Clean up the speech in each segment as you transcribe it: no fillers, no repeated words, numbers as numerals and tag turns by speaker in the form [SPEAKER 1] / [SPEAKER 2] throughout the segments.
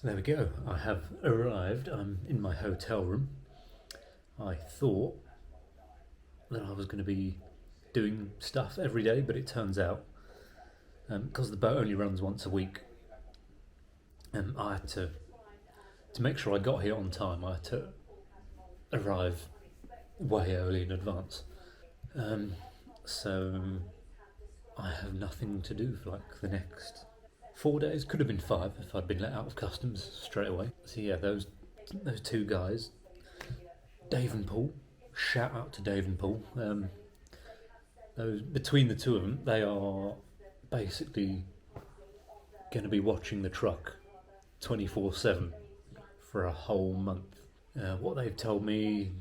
[SPEAKER 1] So there we go, I have arrived. I'm in my hotel room. I thought that I was going to be doing stuff every day, but it turns out, because the boat only runs once a week, I had to make sure I got here on time, I had to arrive way early in advance. So I have nothing to do for like the next 4 days. Could have been 5 if I'd been let out of customs straight away. So yeah, those two guys, Dave and Paul. Shout out to Dave and Paul. Between the two of them, they are basically going to be watching the truck 24/7 for a whole month. What they've told me,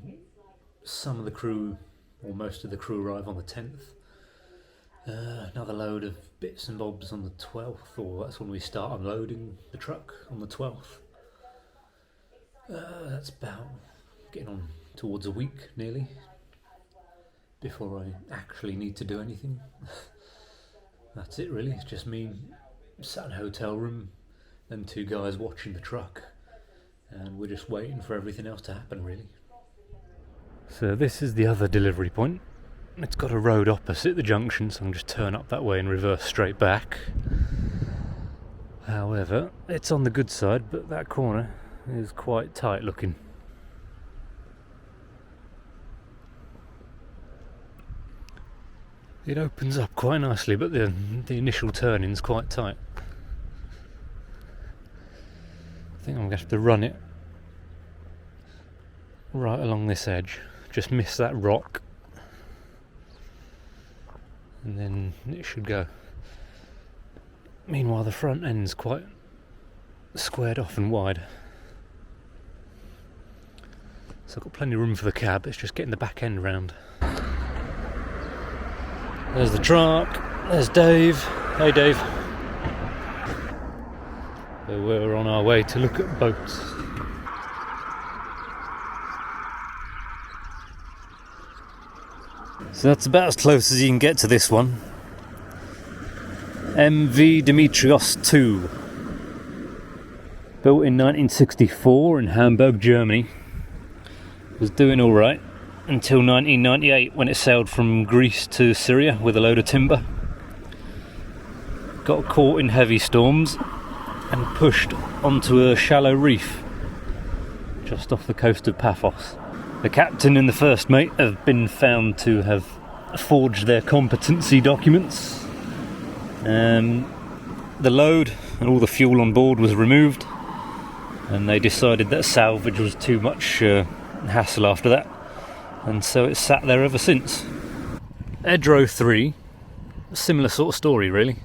[SPEAKER 1] some of the crew, or most of the crew, arrive on the 10th. Another load of bits and bobs on the 12th, or that's when we start unloading the truck, on the 12th. That's about getting on towards a week nearly before I actually need to do anything. That's it really, it's just me sat in a hotel room, them two guys watching the truck, and we're just waiting for everything else to happen really. So this is the other delivery point. It's got a road opposite the junction, so I can just turn up that way and reverse straight back. However, it's on the good side, but that corner is quite tight looking. It opens up quite nicely, but the initial turning's quite tight. I think I'm going to have to run it right along this edge, just miss that rock, and then it should go. Meanwhile, the front end's quite squared off and wide, so I've got plenty of room for the cab. It's just getting the back end round. There's the truck, there's Dave. Hey Dave. So we're on our way to look at boats. So that's about as close as you can get to this one. MV Dimitrios 2. Built in 1964 in Hamburg, Germany. Was doing alright until 1998 when it sailed from Greece to Syria with a load of timber. Got caught in heavy storms and pushed onto a shallow reef just off the coast of Paphos. The captain and the first mate have been found to have forged their competency documents. The load and all the fuel on board was removed, and they decided that salvage was too much hassle after that, and so it's sat there ever since. Edro 3, similar sort of story really.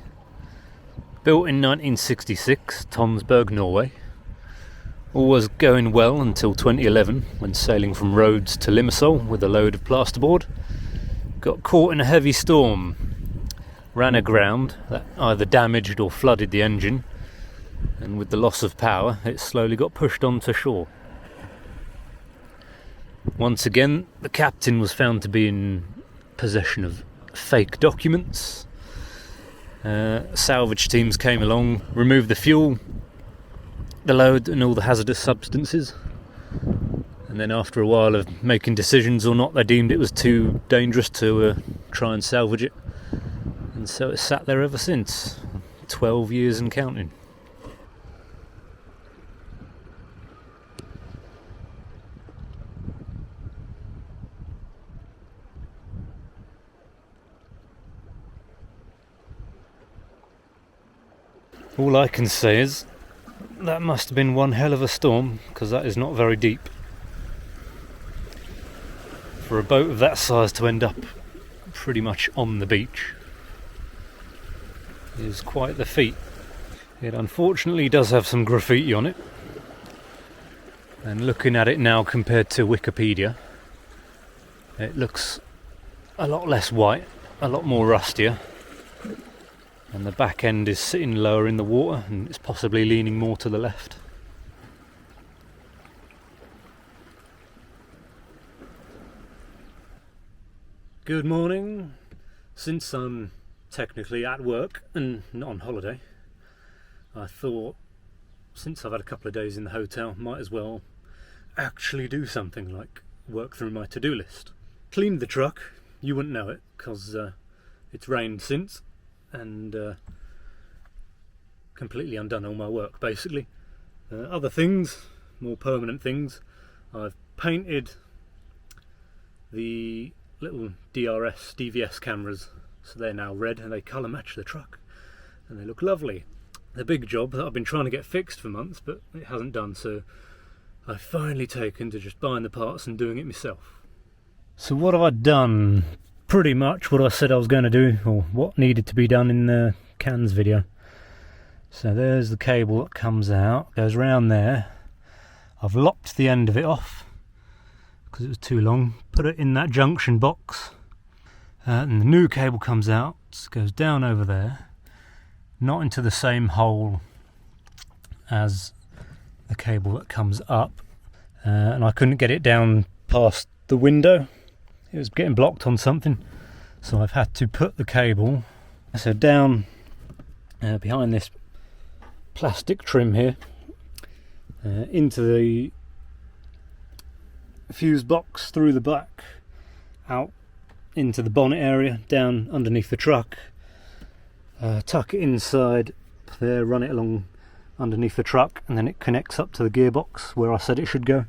[SPEAKER 1] Built in 1966, Tonsberg, Norway. All was going well until 2011, when sailing from Rhodes to Limassol with a load of plasterboard. Got caught in a heavy storm, ran aground that either damaged or flooded the engine, and with the loss of power it slowly got pushed onto shore. Once again, the captain was found to be in possession of fake documents. Salvage teams came along, removed the fuel, the load and all the hazardous substances, and then after a while of making decisions or not, they deemed it was too dangerous to try and salvage it, and so it's sat there ever since, 12 years and counting. All I can say is that must have been one hell of a storm, because that is not very deep. For a boat of that size to end up pretty much on the beach is quite the feat. It unfortunately does have some graffiti on it, and looking at it now compared to Wikipedia, it looks a lot less white, a lot more rustier, and the back end is sitting lower in the water and it's possibly leaning more to the left. Good morning. Since I'm technically at work and not on holiday, I thought since I've had a couple of days in the hotel, might as well actually do something like work through my to-do list. Cleaned the truck. You wouldn't know it because it's rained since, and completely undone all my work basically. Other things, more permanent things, I've painted the little DVS cameras, so they're now red and they colour match the truck and they look lovely. The big job that I've been trying to get fixed for months, but it hasn't done, so I've finally taken to just buying the parts and doing it myself. So what have I done? Pretty much what I said I was going to do, or what needed to be done in the cans video. So there's the cable that comes out, goes round there. I've lopped the end of it off because it was too long, put it in that junction box, and the new cable comes out, goes down over there, not into the same hole as the cable that comes up, and I couldn't get it down past the window. It was getting blocked on something, so I've had to put the cable down behind this plastic trim here, into the fuse box, through the back, out into the bonnet area, down underneath the truck, tuck it inside there, run it along underneath the truck, and then it connects up to the gearbox where I said it should go.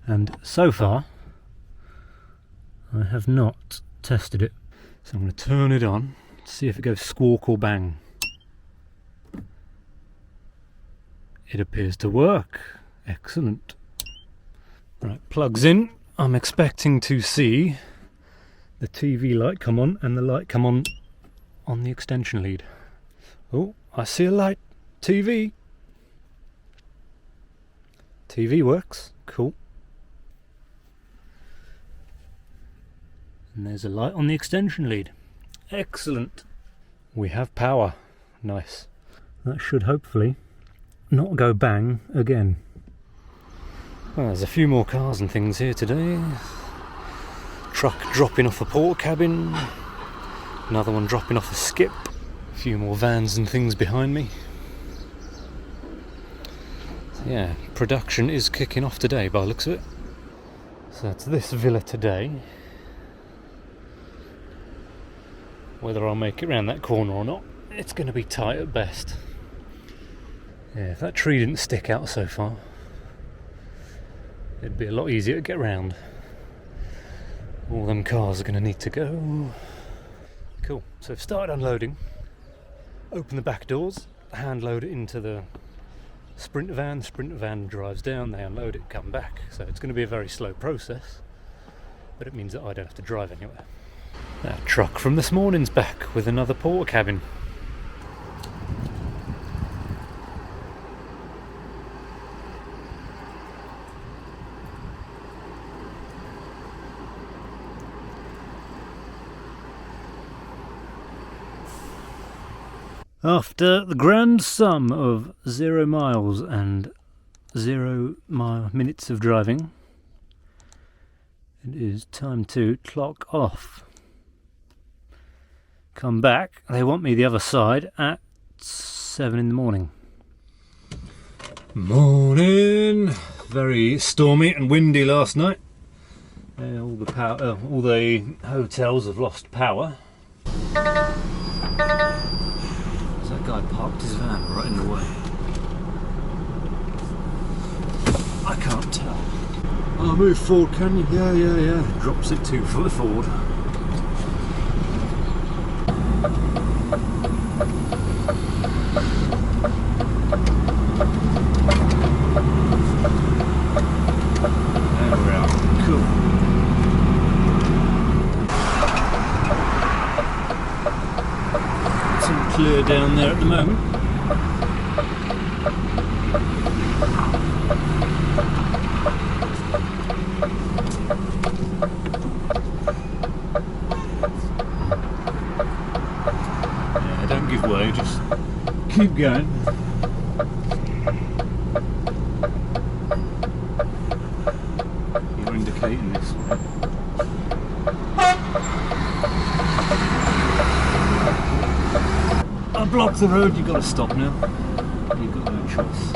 [SPEAKER 1] And so far I have not tested it, so I'm going to turn it on, see if it goes squawk or bang. It appears to work. Excellent. Right, plugs in. I'm expecting to see the TV light come on and the light come on the extension lead. Oh, I see a light. TV. TV works. Cool. And there's a light on the extension lead. Excellent. We have power. Nice. That should hopefully not go bang again. Well, there's a few more cars and things here today. Truck dropping off a port cabin, another one dropping off a skip, a few more vans and things behind me. So yeah, production is kicking off today by the looks of it. So that's this villa today. Whether I'll make it round that corner or not, it's going to be tight at best. Yeah, if that tree didn't stick out so far, it'd be a lot easier to get round. All them cars are going to need to go. Cool, so I've started unloading. Open the back doors, hand load it into the Sprinter van. The Sprinter van drives down, they unload it, come back. So it's going to be a very slow process, but it means that I don't have to drive anywhere. That truck from this morning's back with another porter cabin. After the grand sum of 0 miles and 0 minutes of driving, it is time to clock off. Come back. They want me the other side at 7 in the morning. Morning. Very stormy and windy last night. All the hotels have lost power. That guy parked his van right in the way. I can't tell. Oh, move forward, can you? Yeah. Drops it 2 foot forward. There we are. Cool. Clear down there at the moment. Yeah, don't give way, just keep going. You're indicating this way. I blocked the road, you've got to stop now. You've got no choice.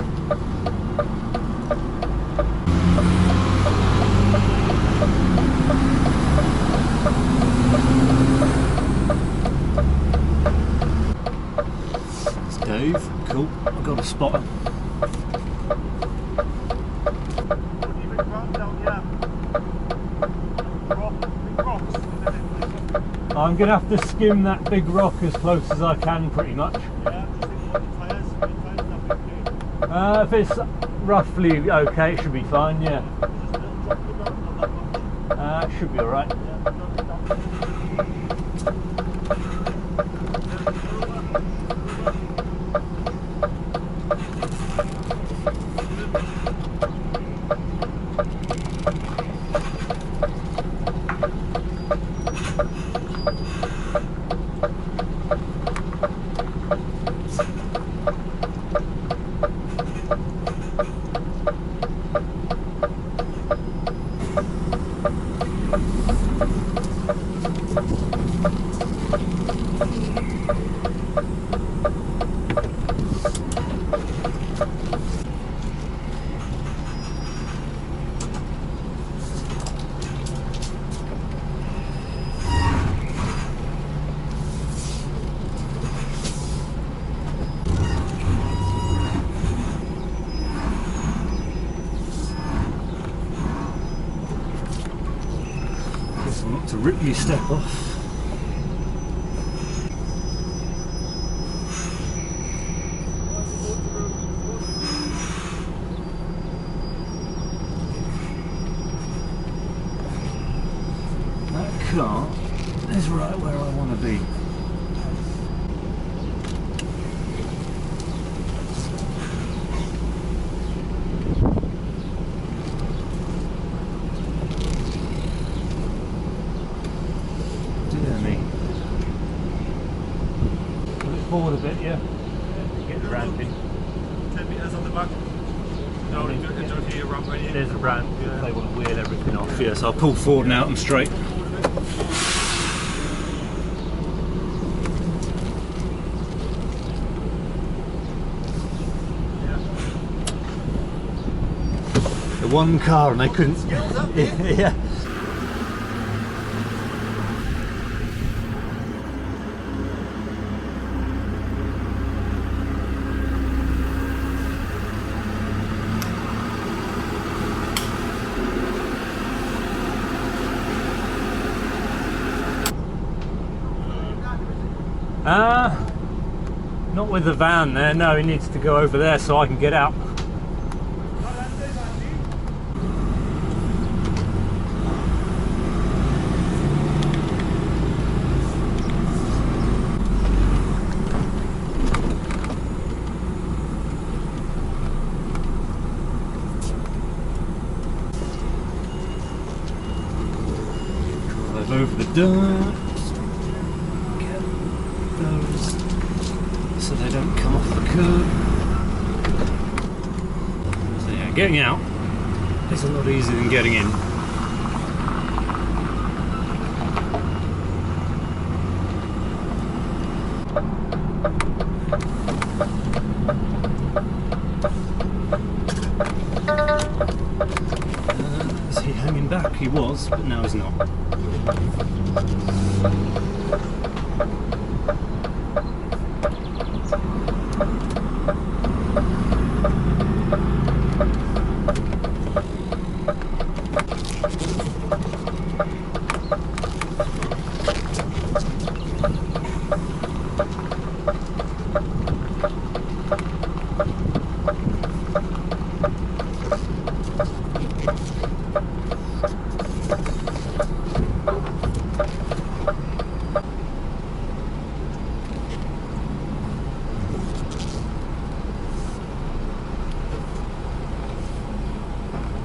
[SPEAKER 1] It's Dave. Cool. I've got a spotter. I'm going to have to skim that big rock as close as I can, pretty much. If it's roughly okay, it should be fine, yeah. It should be alright. Not to rip your step off. That car is right where I want to be. Forward a bit, yeah. Get the ramp in.
[SPEAKER 2] 10 metres on the back. No, don't hear a ramp right here.
[SPEAKER 1] There's a ramp, yeah. They want to wheel everything off. Yeah, so I'll pull forward now and straight. The one car and they couldn't. Yeah. Not with the van there, no, he needs to go over there so I can get out. Drive over the dirt. So they don't come off the curb. So yeah, getting out is a lot easier than getting in. Is he hanging back? He was, but now he's not.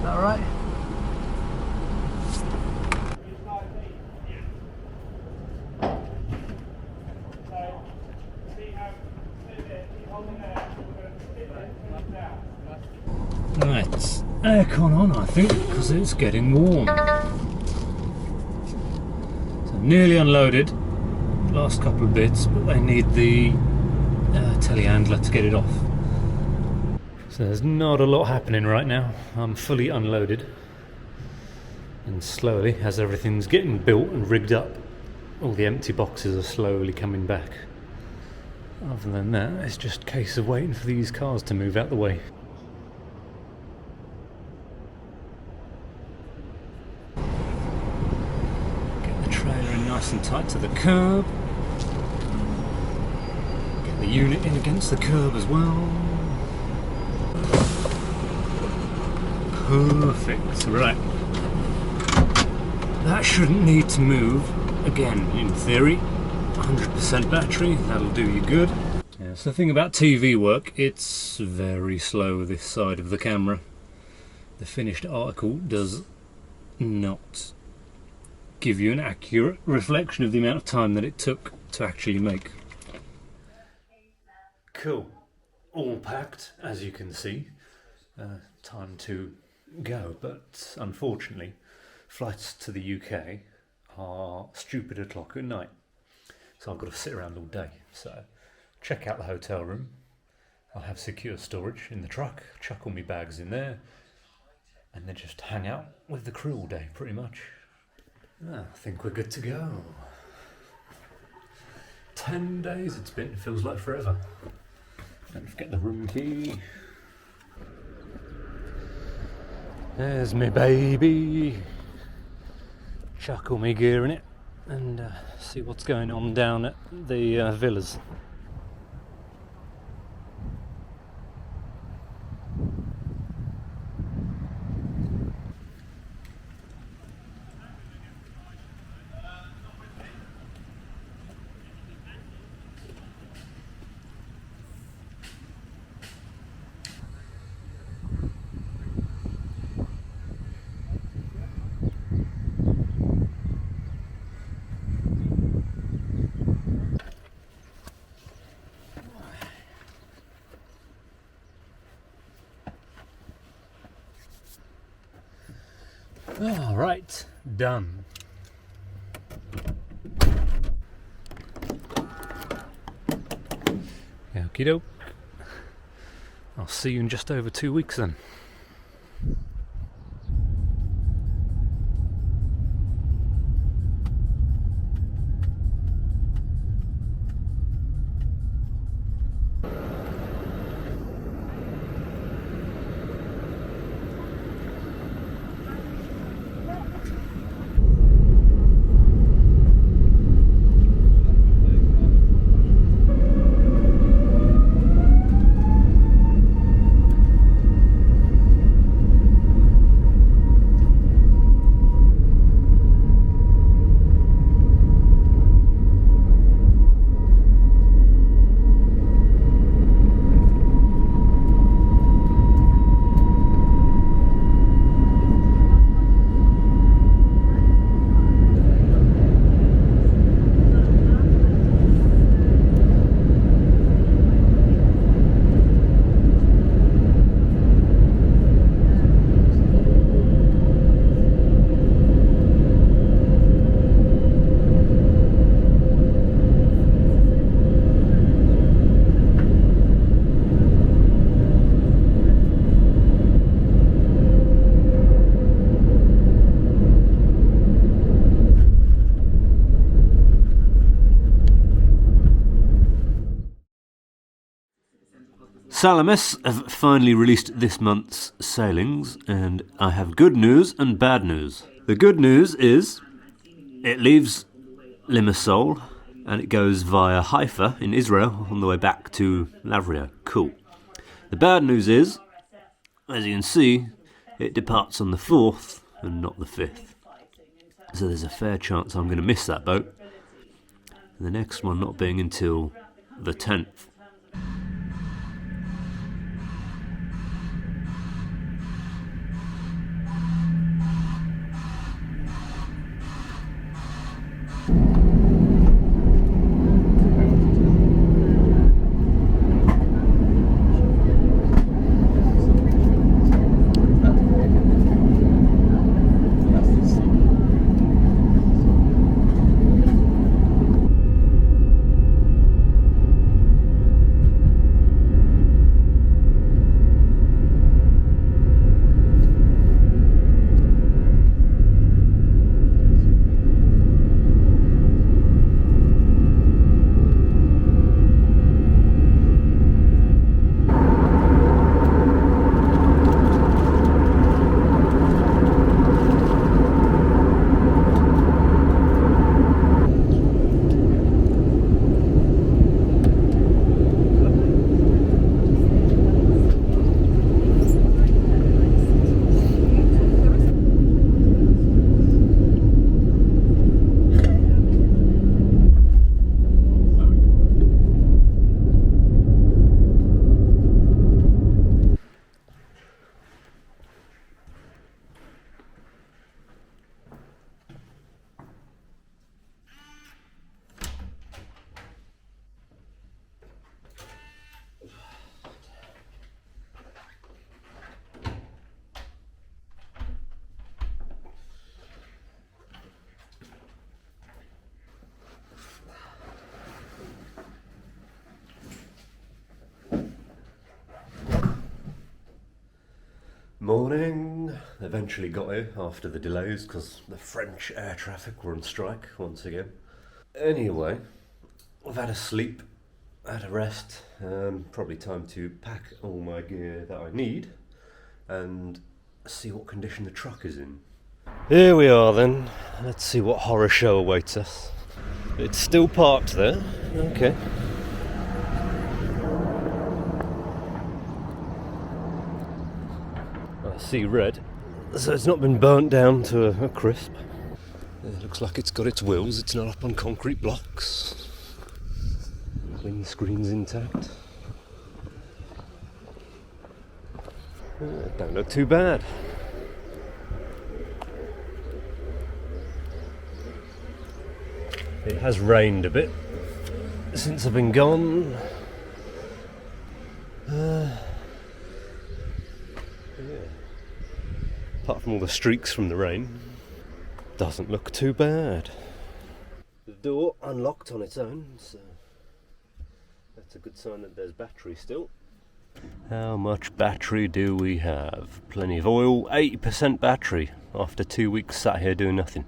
[SPEAKER 1] Alright. Right, aircon on I think because it's getting warm. So nearly unloaded, last couple of bits, but they need the telehandler to get it off. So there's not a lot happening right now. I'm fully unloaded. And slowly, as everything's getting built and rigged up, all the empty boxes are slowly coming back. Other than that, it's just a case of waiting for these cars to move out the way. Get the trailer in nice and tight to the curb. Get the unit in against the curb as well. Perfect, right. That shouldn't need to move. Again, in theory, 100% battery, that'll do you good. Yeah, so the thing about TV work, it's very slow this side of the camera. The finished article does not give you an accurate reflection of the amount of time that it took to actually make. Cool. All packed, as you can see. Time to go, but unfortunately flights to the UK are stupid o'clock at night, so I've got to sit around all day. So check out the hotel room, I'll have secure storage in the truck, chuck all my bags in there, and then just hang out with the crew all day pretty much. I think we're good to go. 10 days it's been, it feels like forever. Don't forget the room key. There's me baby. Chuck all my gear in it and see what's going on down at the villas. All right, done. Okie doke. I'll see you in just over 2 weeks then. Salamis have finally released this month's sailings, and I have good news and bad news. The good news is it leaves Limassol and it goes via Haifa in Israel on the way back to Lavrio. Cool. The bad news is, as you can see, it departs on the 4th and not the 5th. So there's a fair chance I'm going to miss that boat. And the next one not being until the 10th.
[SPEAKER 3] Morning. Eventually got here after the delays because the French air traffic were on strike once again. Anyway, I've had a sleep, had a rest, probably time to pack all my gear that I need and see what condition the truck is in. Here we are then, let's see what horror show awaits us. It's still parked there, okay. I see red, so it's not been burnt down to a crisp. It looks like it's got its wheels, it's not up on concrete blocks. Windscreen's intact. Don't look too bad. It has rained a bit since I've been gone. Apart from all the streaks from the rain, doesn't look too bad. The door unlocked on its own, so that's a good sign that there's battery still. How much battery do we have? Plenty of oil, 80% battery after 2 weeks sat here doing nothing.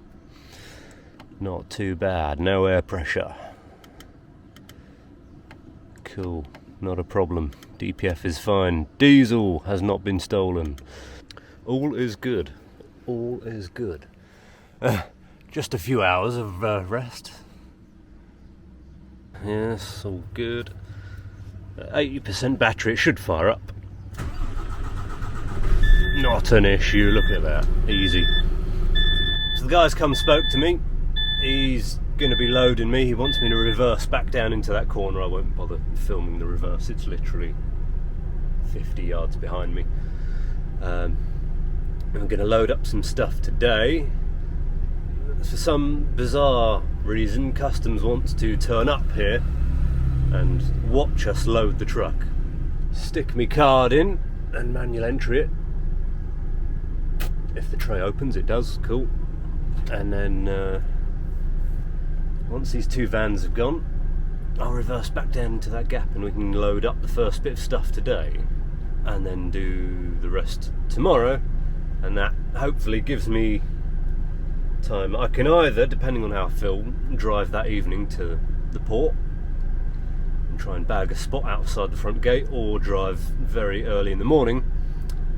[SPEAKER 3] Not too bad, no air pressure. Cool, not a problem. DPF is fine. Diesel has not been stolen. All is good. All is good. Just a few hours of rest. Yes, all good. 80% battery, it should fire up. Not an issue, look at that. Easy. So the guy's come and spoke to me. He's going to be loading me. He wants me to reverse back down into that corner. I won't bother filming the reverse. It's literally 50 yards behind me. I'm going to load up some stuff today. For some bizarre reason, Customs wants to turn up here and watch us load the truck. Stick me card in and manual entry it. If the tray opens, it does, cool. And then once these two vans have gone, I'll reverse back down into that gap and we can load up the first bit of stuff today and then do the rest tomorrow. And that hopefully gives me time. I can either, depending on how I feel, drive that evening to the port and try and bag a spot outside the front gate, or drive very early in the morning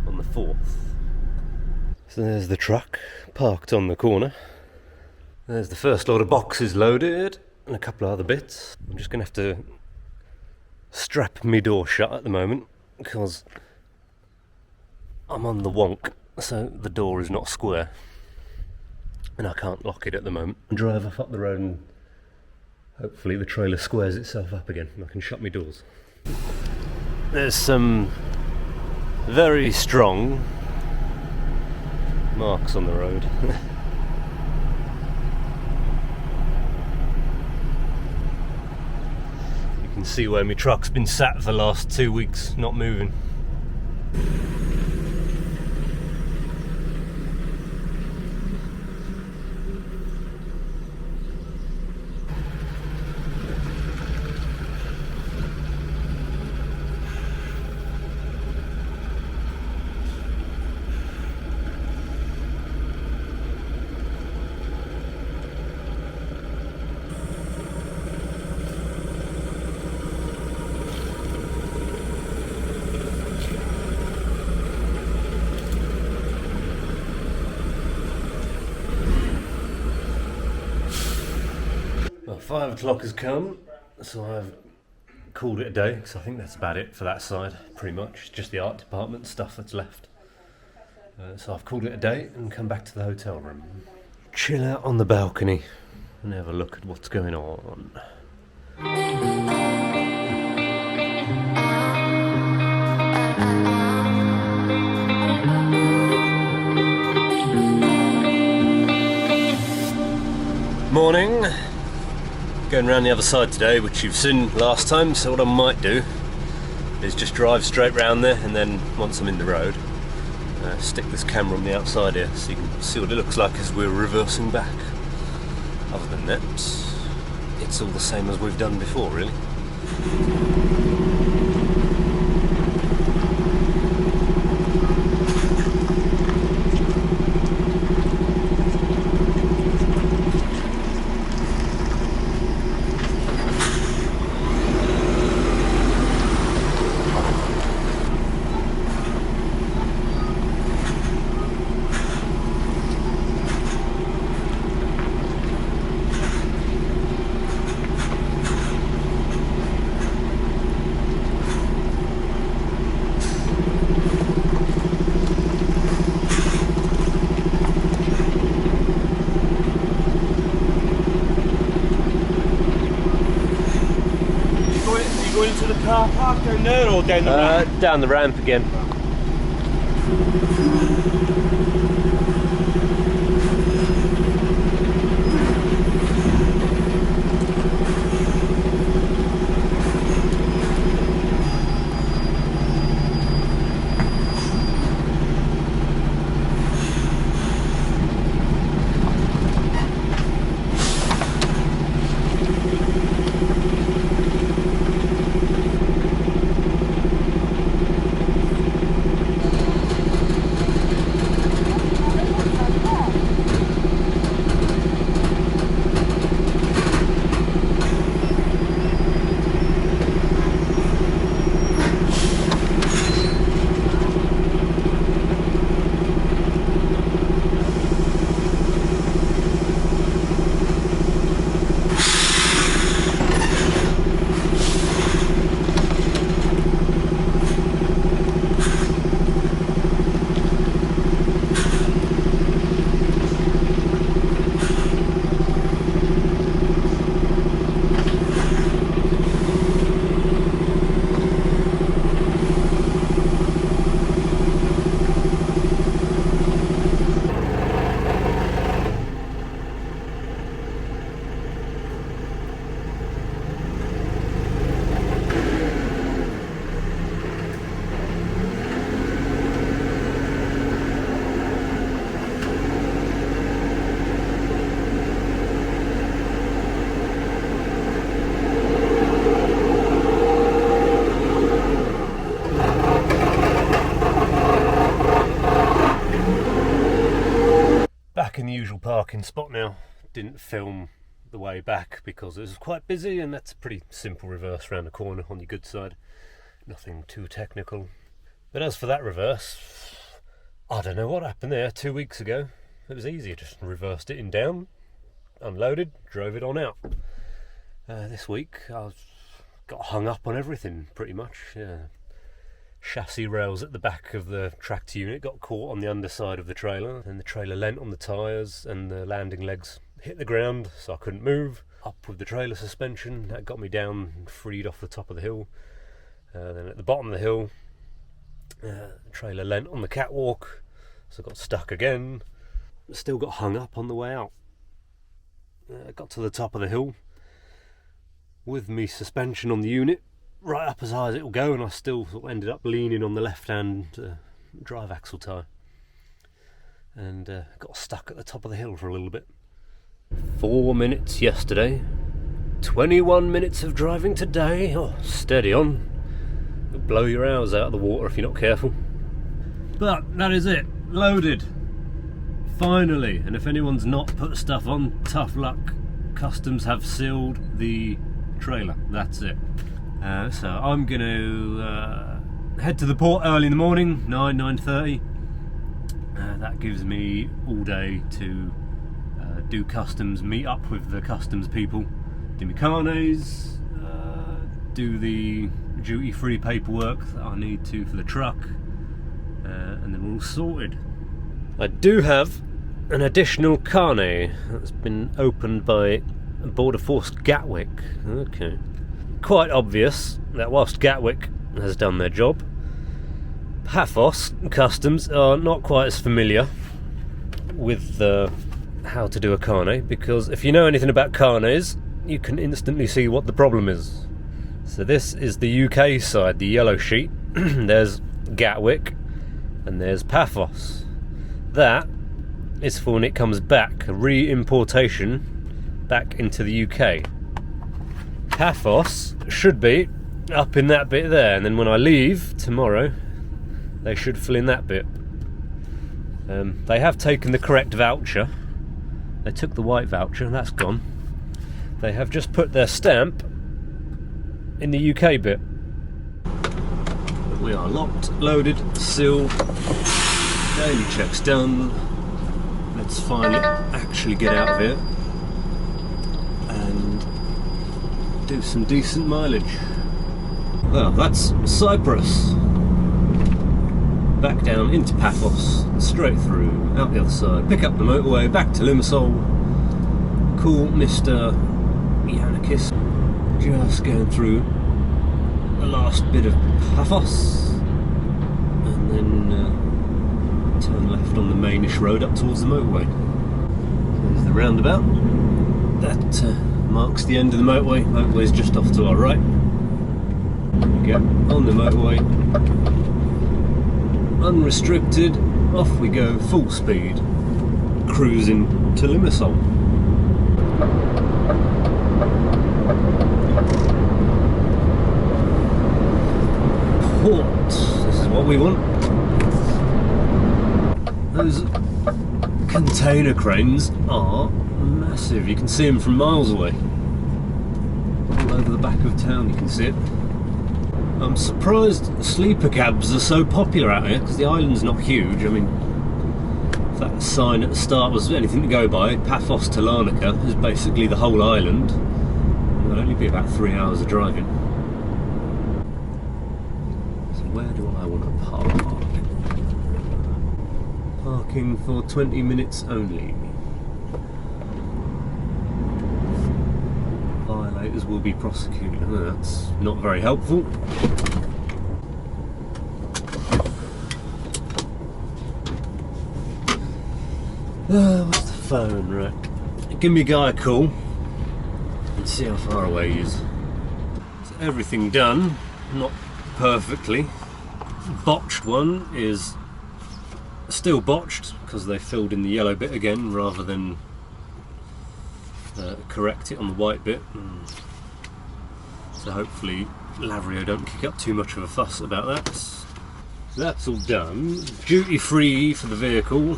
[SPEAKER 3] on the 4th. So there's the truck parked on the corner. There's the first lot of boxes loaded and a couple of other bits. I'm just going to have to strap my door shut at the moment because I'm on the wonk. So the door is not square and I can't lock it at the moment. Drive off up the road and hopefully the trailer squares itself up again and I can shut my doors. There's some very strong marks on the road. You can see where my truck's been sat for the last 2 weeks, not moving. Well, 5 o'clock has come, so I've called it a day, because I think that's about it for that side, pretty much. Just the art department stuff that's left. So I've called it a day and come back to the hotel room. Chill out on the balcony and have a look at what's going on. Morning. Going around the other side today, which you've seen last time, so what I might do is just drive straight round there, and then once I'm in the road, stick this camera on the outside here so you can see what it looks like as we're reversing back. Other than that, it's all the same as we've done before, really.
[SPEAKER 2] there or down the ramp?
[SPEAKER 3] Down the ramp again. In the usual parking spot now. Didn't film the way back because it was quite busy, and that's a pretty simple reverse round the corner on your good side. Nothing too technical. But as for that reverse, I don't know what happened there 2 weeks ago. It was easy, just reversed it in down, unloaded, drove it on out. This week I got hung up on everything pretty much. Chassis rails at the back of the tractor unit got caught on the underside of the trailer, and the trailer leant on the tyres and the landing legs hit the ground, so I couldn't move. Up with the trailer suspension, that got me down and freed off the top of the hill. Then at the bottom of the hill, the trailer leant on the catwalk, so I got stuck again. Still got hung up on the way out. Got to the top of the hill with me suspension on the unit right up as high as it'll go, and I still sort of ended up leaning on the left-hand drive axle tyre, and got stuck at the top of the hill for a little bit. 4 minutes yesterday, 21 minutes of driving today. Oh, steady on. It'll blow your hours out of the water if you're not careful. But that is it, loaded. Finally, and if anyone's not put stuff on, tough luck. Customs have sealed the trailer, that's it. So I'm going to head to the port early in the morning, 9:30. That gives me all day to do customs, meet up with the customs people, do my carnets, do the duty-free paperwork that I need to for the truck, and then we're all sorted. I do have an additional carnet that's been opened by Border Force Gatwick. Okay. Quite obvious that whilst Gatwick has done their job, Paphos Customs are not quite as familiar with how to do a carnet, because if you know anything about carnets, you can instantly see what the problem is. So this is the UK side, the yellow sheet. There's Gatwick and there's Paphos. That is for when it comes back, a re-importation back into the UK. Paphos should be up in that bit there, and then when I leave tomorrow they should fill in that bit. They have taken the correct voucher. They took the white voucher, that's gone. They have just put their stamp in the UK bit. But we are locked, loaded, sealed, daily checks done. Let's finally actually get out of here and do some decent mileage. Well, that's Cyprus. Back down into Paphos, straight through, out the other side, pick up the motorway, back to Limassol. Cool Mr. Yannikis, just going through a last bit of Paphos, and then turn left on the mainish road up towards the motorway. There's the roundabout. That marks the end of the motorway. Motorway's just off to our right. There we go, on the motorway. Unrestricted, off we go, full speed, cruising to Limassol. Port, this is what we want. Those container cranes are massive, you can see them from miles away. All over the back of town you can see it. I'm surprised sleeper cabs are so popular out here, because the island's not huge. I mean, if that sign at the start was anything to go by, Paphos to Larnaca is basically the whole island. It'll only be about 3 hours of driving. So where do I want to park? Parking for 20 minutes only. Violators will be prosecuted. Oh, that's not very helpful. What's the phone? Right. Give me a guy a call and see how far away he is. So everything done, not perfectly. Botched one is still botched because they filled in the yellow bit again rather than correct it on the white bit. So hopefully Lavrio don't kick up too much of a fuss about that. So that's all done. Duty free for the vehicle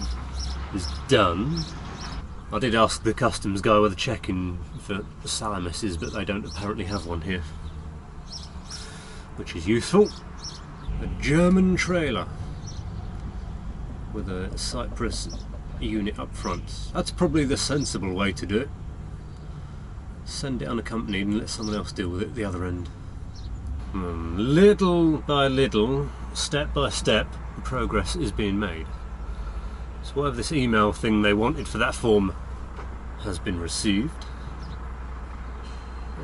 [SPEAKER 3] is done. I did ask the customs guy whether checking for salamises, but they don't apparently have one here, which is useful. A German trailer with a Cyprus unit up front. That's probably the sensible way to do it. Send it unaccompanied and let someone else deal with it at the other end. Little by little, step by step, progress is being made. So whatever this email thing they wanted for that form has been received.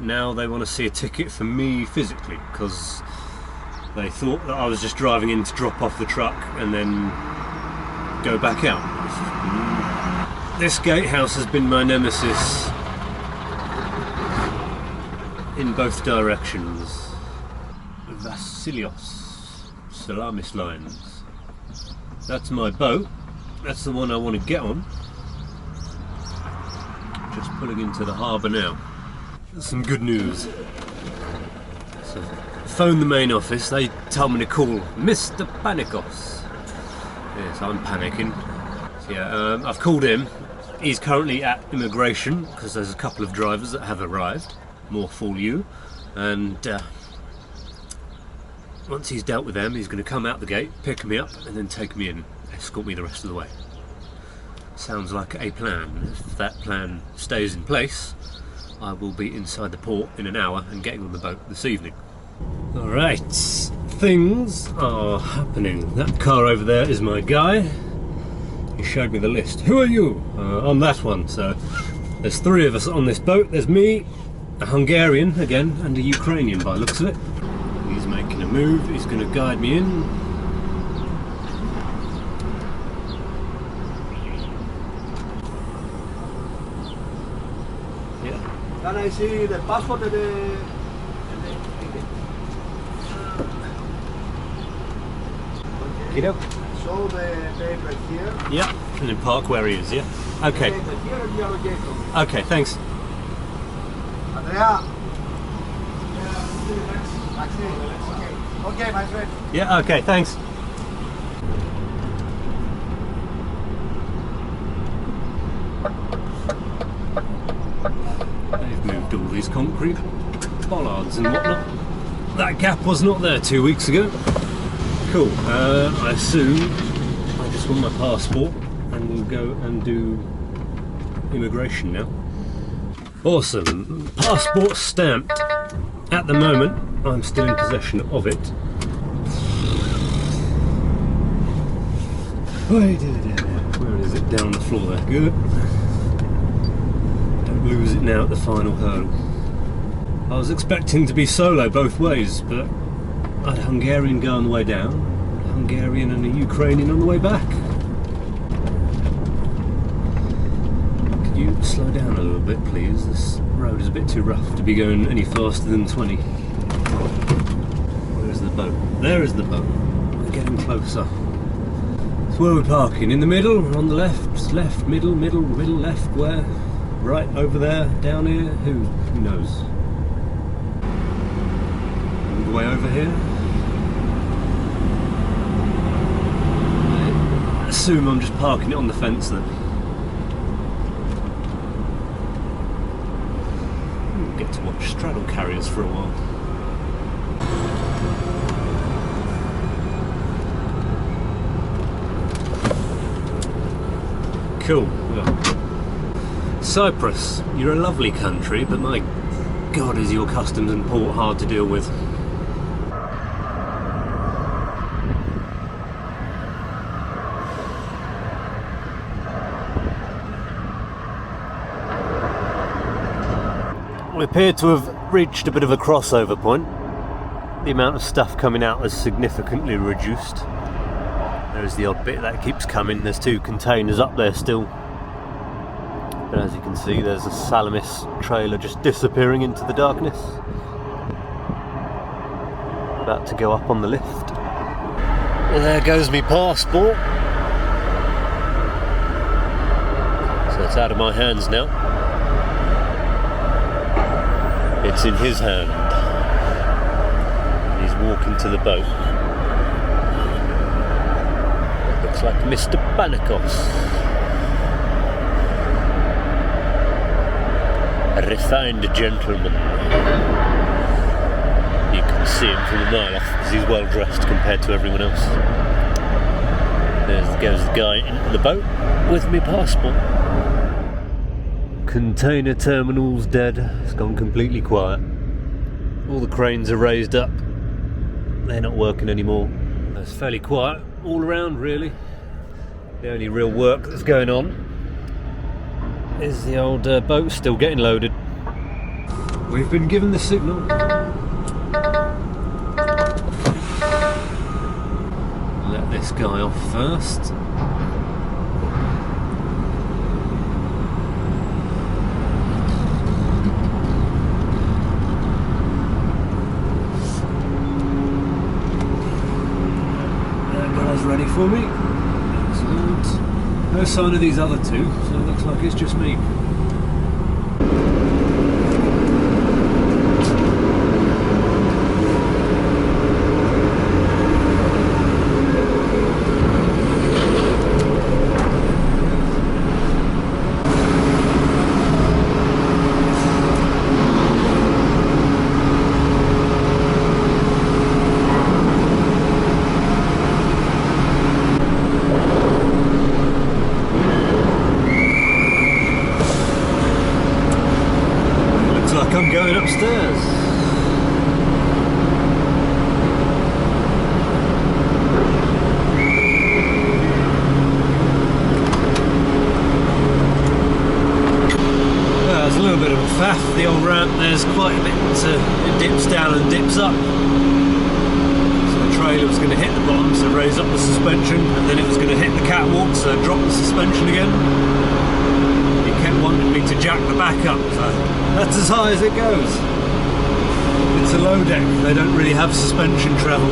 [SPEAKER 3] Now they want to see a ticket for me physically, because they thought that I was just driving in to drop off the truck and then go back out. This gatehouse has been my nemesis in both directions. Vasilios, Salamis lines. That's my boat. That's the one I want to get on. Just pulling into the harbour now. Some good news. So, phoned the main office. They told me to call Mr. Panicos. Yes, I'm panicking. So yeah, I've called him. He's currently at immigration because there's a couple of drivers that have arrived. More fool you. And once he's dealt with them, he's going to come out the gate, pick me up, and then take me in, escort me the rest of the way. Sounds like a plan. If that plan stays in place, I will be inside the port in an hour and getting on the boat this evening. Alright, things are happening. That car over there is my guy. He showed me the list. Who are you? I'm that one. So there's 3 of us on this boat. There's me, a Hungarian again, and a Ukrainian by the looks of it. He's making a move. He's going to guide me in. Yeah.
[SPEAKER 4] Can I see the passport and the
[SPEAKER 3] Kiddo?
[SPEAKER 4] show the paper here?
[SPEAKER 3] Yeah. And then park where he is, yeah? Okay.
[SPEAKER 4] Here and your location.
[SPEAKER 3] Okay, thanks.
[SPEAKER 4] Andrea. Okay, my friend.
[SPEAKER 3] Yeah, okay, thanks. They've moved all these concrete bollards and whatnot. That gap was not there 2 weeks ago. Cool. I assume I just want my passport and we'll go and do immigration now. Awesome. Passport stamped. At the moment, I'm still in possession of it. Where is it? Down the floor there. Good. Don't lose it now at the final hurdle. I was expecting to be solo both ways, but I had a Hungarian guy on the way down, a Hungarian and a Ukrainian on the way back. Could you slow down a little bit, please? This road is a bit too rough to be going any faster than 20. Where's the boat? There is the boat. We're getting closer. So where are we parking? In the middle? On the left? Left? Middle? Middle? Middle? Left? Where? Right? Over there? Down here? Who knows? All the way over here? I assume I'm just parking it on the fence then. We'll get to watch straddle carriers for a while. Cool. Yeah. Cyprus, you're a lovely country, but my God, is your customs and port hard to deal with. We appear to have reached a bit of a crossover point. The amount of stuff coming out has significantly reduced. There's the odd bit that keeps coming. There's 2 containers up there still. But as you can see, there's a Salamis trailer just disappearing into the darkness. About to go up on the lift. And there goes my passport. So it's out of my hands now. It's in his hand. He's walking to the boat. Looks like Mr. Paphos. A refined gentleman. You can see him from a mile off because he's well dressed compared to everyone else. There goes the guy into the boat with me passport. Container terminal's dead. It's gone completely quiet. All the cranes are raised up. They're not working anymore. It's fairly quiet all around, really. The only real work that's going on is the old boat still getting loaded. We've been given the signal. Let this guy off first. That guy's ready for me. Excellent. No sign of these other 2, so it looks like it's just me. I'm going upstairs. There's a little bit of a faff, the old ramp. There's quite a bit, it dips down and dips up. So the trailer was going to hit the bottom, so raise up the suspension, and then it was going to hit the catwalk, so drop the suspension again. He kept wanting me to jack the back up, so that's as high as it goes. It's a low deck, they don't really have suspension travel.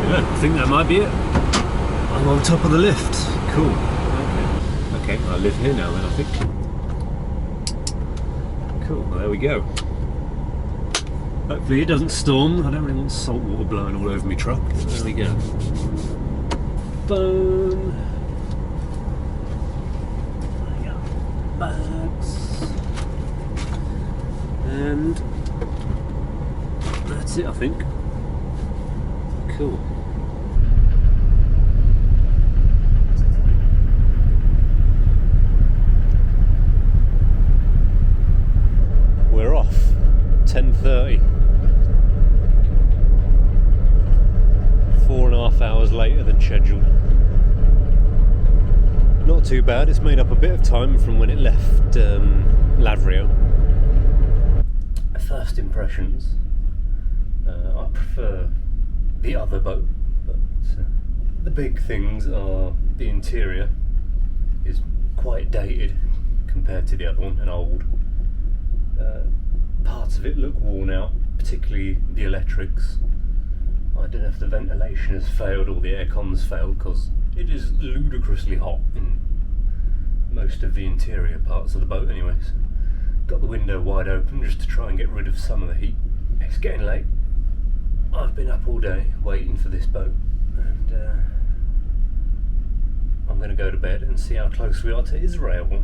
[SPEAKER 3] Yeah, I think that might be it. I'm on top of the lift. Cool. Okay, I live here now then, I think. Cool, well, there we go. Hopefully it doesn't storm. I don't really want salt water blowing all over my truck. There we go. Boom. Bags. And that's it, I think. Cool. We're off. 10:30.
[SPEAKER 1] scheduled. Not too bad, it's made up a bit of time from when it left Lavrio. First impressions, I prefer the other boat, but the big things are the interior is quite dated compared to the other one and old. Parts of it look worn out, particularly the electrics. I don't know if the ventilation has failed or the aircon's failed, because it is ludicrously hot in most of the interior parts of the boat anyways. Got the window wide open just to try and get rid of some of the heat. It's getting late. I've been up all day waiting for this boat, and I'm going to go to bed and see how close we are to Israel.